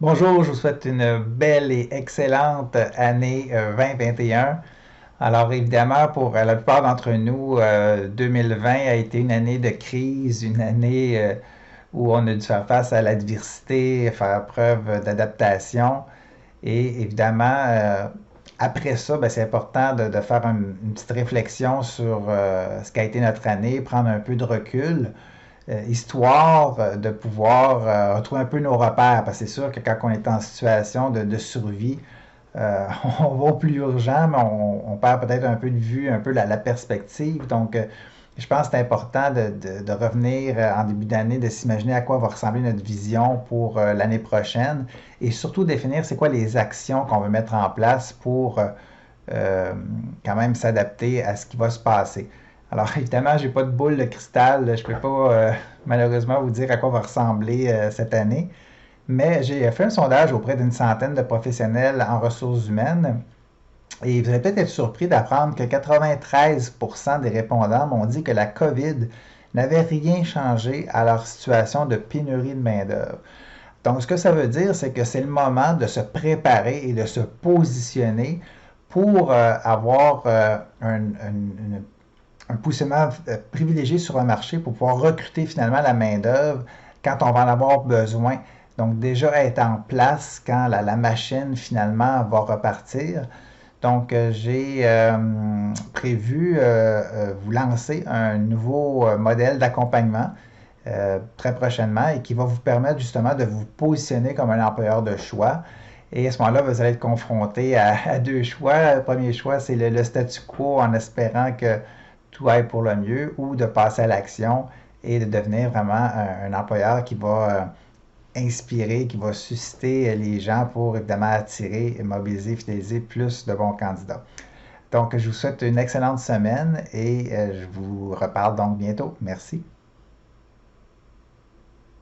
Bonjour, je vous souhaite une belle et excellente année 2021. Alors évidemment, pour la plupart d'entre nous, 2020 a été une année de crise, une année où on a dû faire face à l'adversité, faire preuve d'adaptation. Et évidemment, après ça, ben, c'est important de faire une petite réflexion sur ce qu'a été notre année, prendre un peu de recul histoire de pouvoir retrouver un peu nos repères. Parce que c'est sûr que quand on est en situation de survie, on va au plus urgent, mais on perd peut-être un peu de vue, un peu la perspective. Donc, je pense que c'est important de revenir en début d'année, de s'imaginer à quoi va ressembler notre vision pour l'année prochaine et surtout définir c'est quoi les actions qu'on veut mettre en place pour euh, quand même s'adapter à ce qui va se passer. Alors évidemment, j'ai pas de boule de cristal, je peux pas malheureusement vous dire à quoi va ressembler cette année, mais j'ai fait un sondage auprès d'une centaine de professionnels en ressources humaines et vous allez peut-être être surpris d'apprendre que 93% des répondants m'ont dit que la COVID n'avait rien changé à leur situation de pénurie de main-d'œuvre. Donc, ce que ça veut dire, c'est que c'est le moment de se préparer et de se positionner pour avoir un positionnement privilégié sur le marché pour pouvoir recruter finalement la main-d'œuvre quand on va en avoir besoin. Donc, déjà être en place quand la machine finalement va repartir. Donc, j'ai prévu vous lancer un nouveau modèle d'accompagnement très prochainement et qui va vous permettre justement de vous positionner comme un employeur de choix. Et à ce moment-là, vous allez être confronté à deux choix. Le premier choix, c'est le statu quo en espérant que tout aille pour le mieux ou de passer à l'action et de devenir vraiment un employeur qui va inspirer, qui va susciter les gens pour évidemment attirer, mobiliser, fidéliser plus de bons candidats. Donc, je vous souhaite une excellente semaine et je vous reparle donc bientôt. Merci.